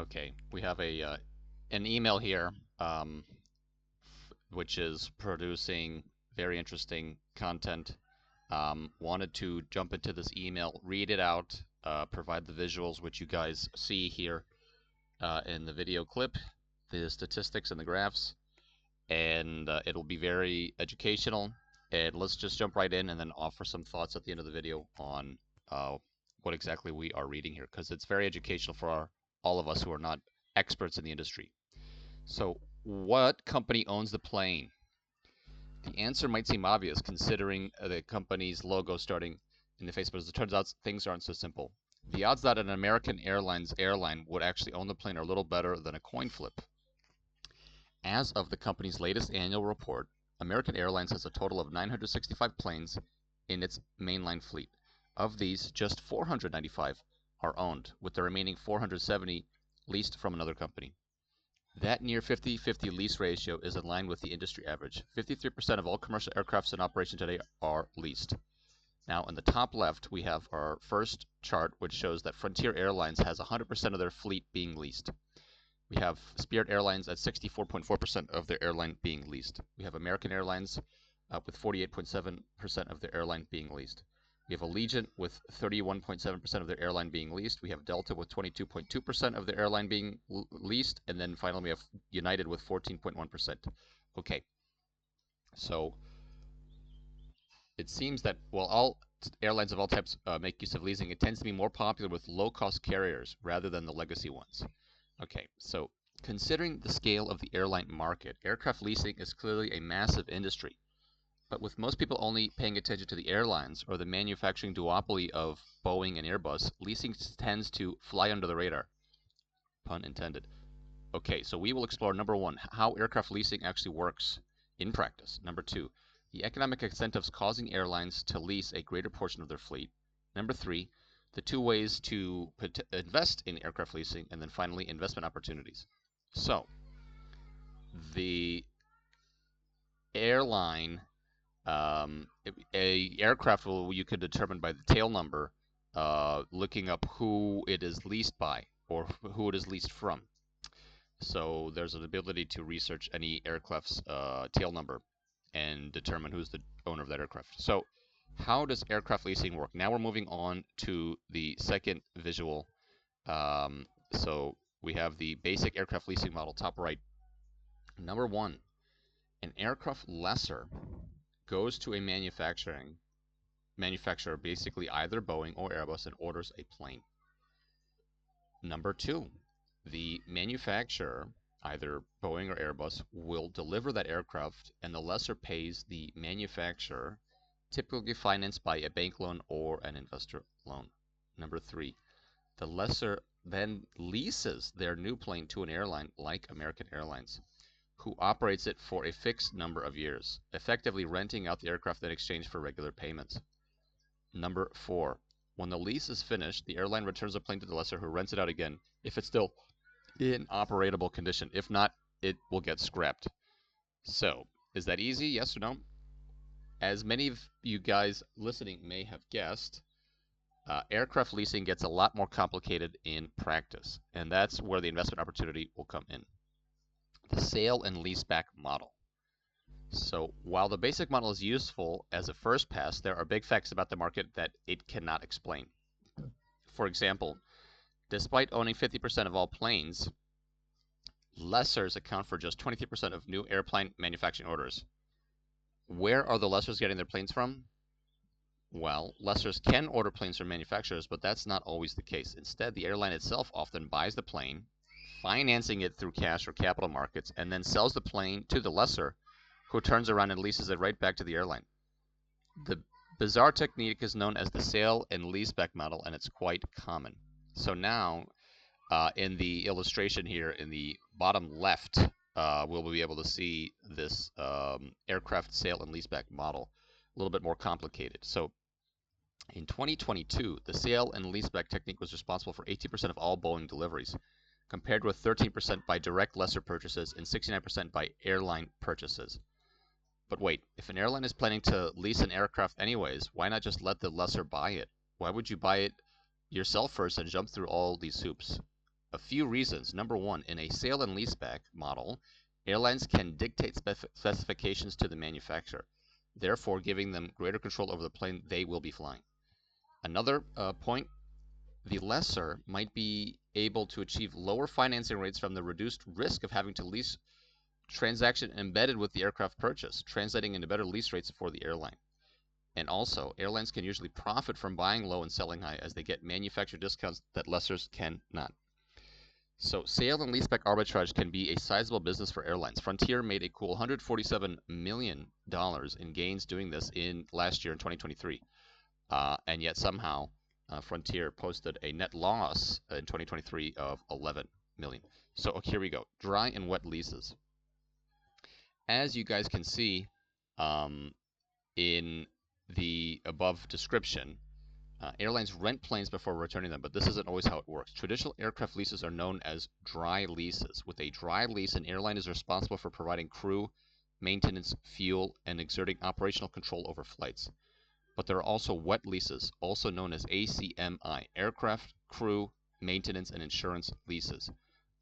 Okay, we have an email here, which is producing very interesting content. Wanted to jump into this email, read it out, provide the visuals, which you guys see here in the video clip, the statistics and the graphs, and it'll be very educational. And let's just jump right in and then offer some thoughts at the end of the video on what exactly we are reading here, because it's very educational for all of us who are not experts in the industry. So, what company owns the plane? The answer might seem obvious considering the company's logo starting in the face, but as it turns out, things aren't so simple. The odds that an American Airlines airline would actually own the plane are a little better than a coin flip. As of the company's latest annual report, American Airlines has a total of 965 planes in its mainline fleet. Of these, just 495 are owned, with the remaining 470 leased from another company. That near 50-50 lease ratio is in line with the industry average. 53% of all commercial aircrafts in operation today are leased. Now, in the top left, we have our first chart, which shows that Frontier Airlines has 100% of their fleet being leased. We have Spirit Airlines at 64.4% of their airline being leased. We have American Airlines with 48.7% of their airline being leased. We have Allegiant with 31.7% of their airline being leased. We have Delta with 22.2% of their airline being leased. And then finally, we have United with 14.1%. Okay. So it seems that while all airlines of all types make use of leasing, it tends to be more popular with low-cost carriers rather than the legacy ones. Okay, so considering the scale of the airline market, aircraft leasing is clearly a massive industry. But with most people only paying attention to the airlines or the manufacturing duopoly of Boeing and Airbus, leasing tends to fly under the radar. Pun intended. Okay, so we will explore number one, how aircraft leasing actually works in practice. Number two, the economic incentives causing airlines to lease a greater portion of their fleet. Number three, the two ways to invest in aircraft leasing, and then finally, investment opportunities. So, the airline, a aircraft you could determine by the tail number, looking up who it is leased by or who it is leased from. So there's an ability to research any aircraft's tail number and determine who's the owner of that aircraft. So how does aircraft leasing work? Now we're moving on to the second visual. So we have the basic aircraft leasing model, top right. Number one, an aircraft lessor goes to a manufacturer, basically either Boeing or Airbus, and orders a plane. Number two, the manufacturer, either Boeing or Airbus, will deliver that aircraft, and the lessor pays the manufacturer, typically financed by a bank loan or an investor loan. Number three, the lessor then leases their new plane to an airline like American Airlines, who operates it for a fixed number of years, effectively renting out the aircraft in exchange for regular payments. Number four, when the lease is finished, the airline returns the plane to the lessor, who rents it out again if it's still in operable condition. If not, it will get scrapped. So, is that easy? Yes or no? As many of you guys listening may have guessed, aircraft leasing gets a lot more complicated in practice, and that's where the investment opportunity will come in. The sale and leaseback model. So while the basic model is useful as a first pass, there are big facts about the market that it cannot explain. For example, despite owning 50% of all planes, lessors account for just 23% of new airplane manufacturing orders. Where are the lessors getting their planes from? Well, lessors can order planes from manufacturers, but that's not always the case. Instead, the airline itself often buys the plane, financing it through cash or capital markets, and then sells the plane to the lessor, who turns around and leases it right back to the airline. The bizarre technique is known as the sale and leaseback model, and it's quite common. So now, in the illustration here in the bottom left, we'll be able to see this aircraft sale and leaseback model, a little bit more complicated. So in 2022, the sale and leaseback technique was responsible for 18% of all Boeing deliveries, compared with 13% by direct lessor purchases and 69% by airline purchases. But wait, if an airline is planning to lease an aircraft anyways, why not just let the lessor buy it? Why would you buy it yourself first and jump through all these hoops? A few reasons. Number one, in a sale and leaseback model, airlines can dictate specifications to the manufacturer, therefore giving them greater control over the plane they will be flying. Another point, the lessor might be able to achieve lower financing rates from the reduced risk of having to lease transaction embedded with the aircraft purchase, translating into better lease rates for the airline. And also, airlines can usually profit from buying low and selling high as they get manufacturer discounts that lessors cannot. So sale and leaseback arbitrage can be a sizable business for airlines. Frontier made a cool $147 million in gains doing this in last year in 2023. And yet somehow Frontier posted a net loss in 2023 of $11 million. So here we go, dry and wet leases. As you guys can see in the above description, airlines rent planes before returning them, but this isn't always how it works. Traditional aircraft leases are known as dry leases. With a dry lease, an airline is responsible for providing crew, maintenance, fuel, and exerting operational control over flights. But there are also wet leases, also known as ACMI, aircraft, crew, maintenance, and insurance leases.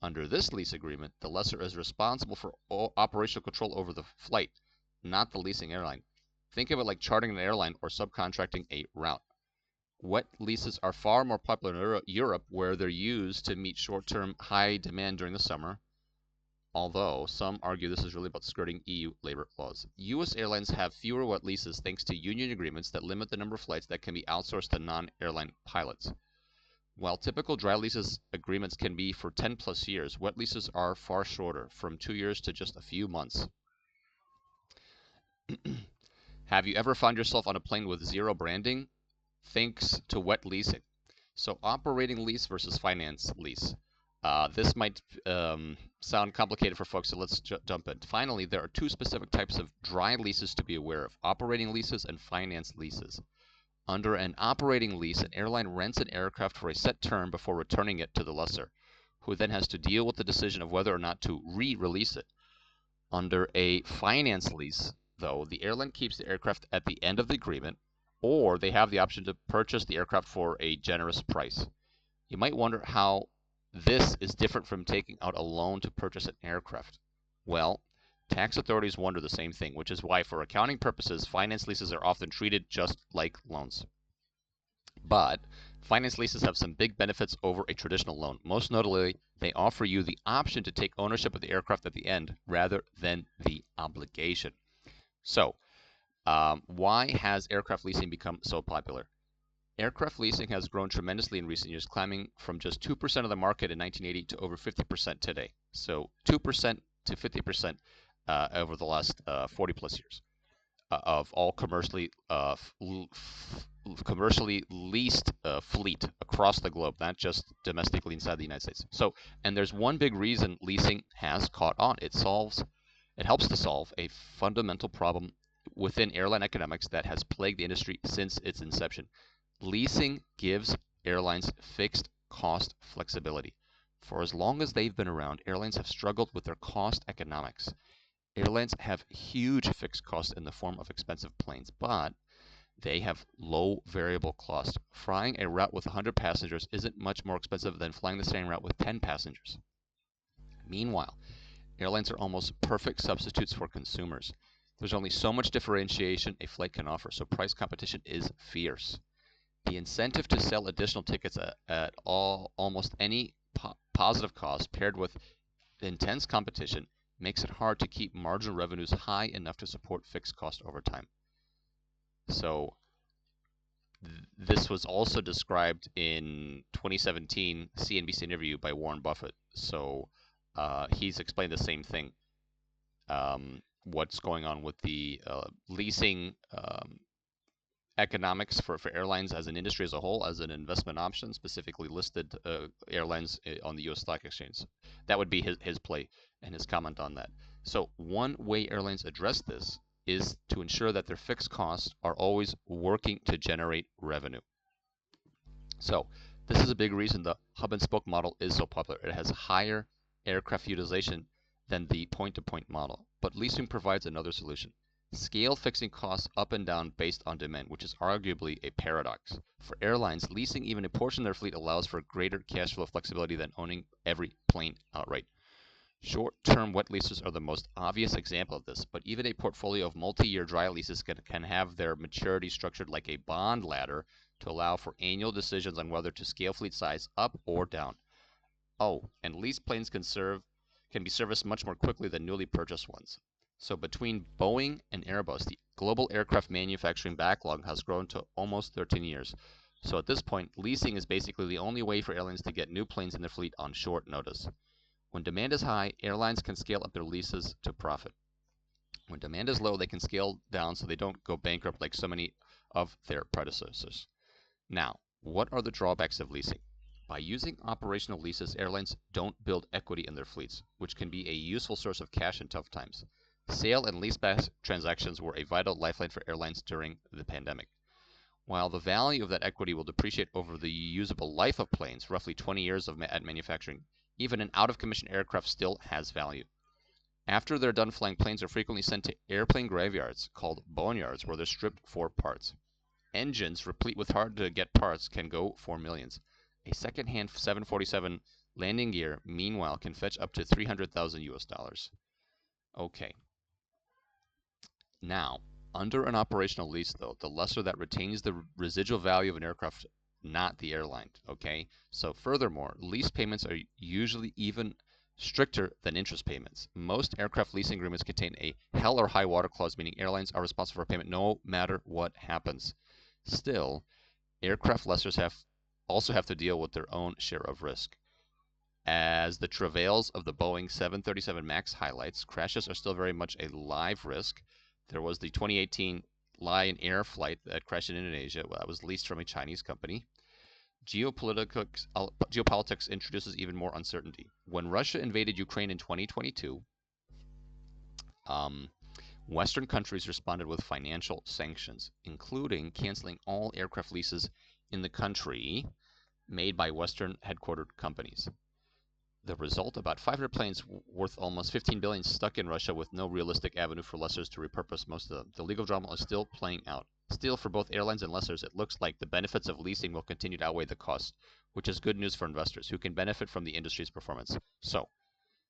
Under this lease agreement, the lessor is responsible for operational control over the flight, not the leasing airline. Think of it like chartering an airline or subcontracting a route. Wet leases are far more popular in Europe, where they're used to meet short-term high demand during the summer, although some argue this is really about skirting EU labor laws. U.S. airlines have fewer wet leases thanks to union agreements that limit the number of flights that can be outsourced to non-airline pilots. While typical dry leases agreements can be for 10 plus years, wet leases are far shorter, from 2 years to just a few months. Have you ever found yourself on a plane with zero branding? Thanks to wet leasing. So operating lease versus finance lease. This might sound complicated for folks, so let's jump in. Finally, there are two specific types of dry leases to be aware of: operating leases and finance leases. Under an operating lease, an airline rents an aircraft for a set term before returning it to the lessor, who then has to deal with the decision of whether or not to re-release it. Under a finance lease, though, the airline keeps the aircraft at the end of the agreement, or they have the option to purchase the aircraft for a generous price. You might wonder how this is different from taking out a loan to purchase an aircraft. Well, tax authorities wonder the same thing, which is why, for accounting purposes, finance leases are often treated just like loans. But finance leases have some big benefits over a traditional loan. Most notably, they offer you the option to take ownership of the aircraft at the end rather than the obligation. So, why has aircraft leasing become so popular? Aircraft leasing has grown tremendously in recent years, climbing from just 2% of the market in 1980 to over 50% today. So 2% to 50% over the last 40 plus years of all commercially leased fleet across the globe, not just domestically inside the United States. So, and there's one big reason leasing has caught on. It helps to solve a fundamental problem within airline economics that has plagued the industry since its inception. Leasing gives airlines fixed cost flexibility. For as long as they've been around, airlines have struggled with their cost economics. Airlines have huge fixed costs in the form of expensive planes, but they have low variable cost. Flying a route with 100 passengers isn't much more expensive than flying the same route with 10 passengers. Meanwhile, airlines are almost perfect substitutes for consumers. There's only so much differentiation a flight can offer, so price competition is fierce. The incentive to sell additional tickets at almost any positive cost, paired with intense competition, makes it hard to keep marginal revenues high enough to support fixed cost over time. So this was also described in 2017 CNBC interview by Warren Buffett. So he's explained the same thing. What's going on with the leasing economics for airlines as an industry as a whole, as an investment option, specifically listed airlines on the U.S. Stock Exchange. That would be his play and his comment on that. So one way airlines address this is to ensure that their fixed costs are always working to generate revenue. So this is a big reason the hub and spoke model is so popular. It has higher aircraft utilization than the point-to-point model, but leasing provides another solution. Scale fixing costs up and down based on demand, which is arguably a paradox. For airlines, leasing even a portion of their fleet allows for greater cash flow flexibility than owning every plane outright. Short-term wet leases are the most obvious example of this, but even a portfolio of multi-year dry leases can have their maturity structured like a bond ladder to allow for annual decisions on whether to scale fleet size up or down. Oh, and leased planes can be serviced much more quickly than newly purchased ones. So between Boeing and Airbus, the global aircraft manufacturing backlog has grown to almost 13 years. So at this point, leasing is basically the only way for airlines to get new planes in their fleet on short notice. When demand is high, airlines can scale up their leases to profit. When demand is low, they can scale down so they don't go bankrupt like so many of their predecessors. Now, what are the drawbacks of leasing? By using operational leases, airlines don't build equity in their fleets, which can be a useful source of cash in tough times. Sale and leaseback transactions were a vital lifeline for airlines during the pandemic. While the value of that equity will depreciate over the usable life of planes, roughly 20 years at manufacturing, even an out-of-commission aircraft still has value. After they're done flying, planes are frequently sent to airplane graveyards called boneyards, where they're stripped for parts. Engines, replete with hard-to-get parts, can go for millions. A second-hand 747 landing gear, meanwhile, can fetch up to 300,000 US dollars. Okay. Now, under an operational lease, though, the lessor that retains the residual value of an aircraft, not the airline. Okay. So, furthermore, lease payments are usually even stricter than interest payments. Most aircraft leasing agreements contain a hell or high water clause, meaning airlines are responsible for payment no matter what happens. Still, aircraft lessors also have to deal with their own share of risk. As the travails of the Boeing 737 MAX highlights, crashes are still very much a live risk. There was the 2018 Lion Air flight that crashed in Indonesia. Well, that was leased from a Chinese company. Geopolitics introduces even more uncertainty. When Russia invaded Ukraine in 2022, Western countries responded with financial sanctions, including canceling all aircraft leases in the country made by Western headquartered companies. The result, about 500 planes worth almost 15 billion stuck in Russia with no realistic avenue for lessors to repurpose most of them. The legal drama is still playing out. Still, for both airlines and lessors, it looks like the benefits of leasing will continue to outweigh the costs, which is good news for investors who can benefit from the industry's performance. So,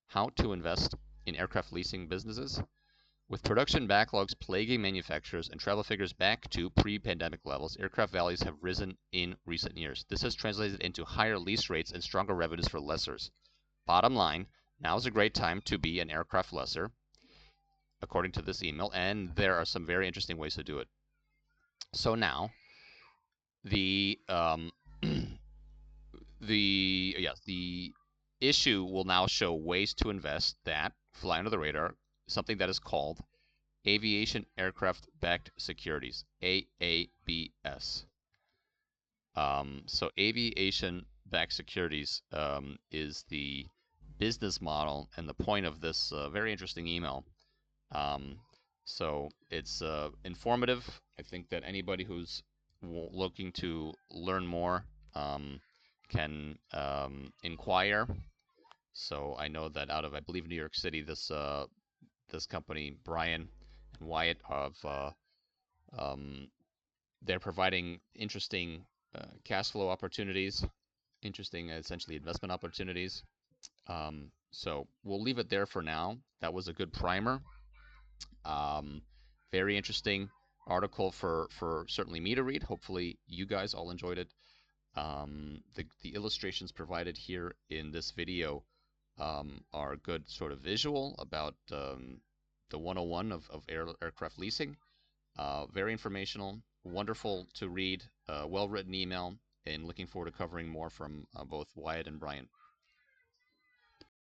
how to invest in aircraft leasing businesses? With production backlogs plaguing manufacturers and travel figures back to pre-pandemic levels, aircraft values have risen in recent years. This has translated into higher lease rates and stronger revenues for lessors. Bottom line, now is a great time to be an aircraft lessor, according to this email, and there are some very interesting ways to do it. So now, the the issue will now show ways to invest that fly under the radar, something that is called Aviation Aircraft-Backed Securities, AABS. So aviation-backed securities is the business model and the point of this very interesting email. So it's informative. I think that anybody who's looking to learn more can inquire. So I know that out of, I believe, New York City, this company, Brian and Wyatt, they're providing interesting cash flow opportunities, interesting essentially investment opportunities. So we'll leave it there for now. That was a good primer. Very interesting article for certainly me to read. Hopefully you guys all enjoyed it. The illustrations provided here in this video are a good sort of visual about the 101 of aircraft leasing. Very informational, wonderful to read, well-written email, and looking forward to covering more from both Wyatt and Brian.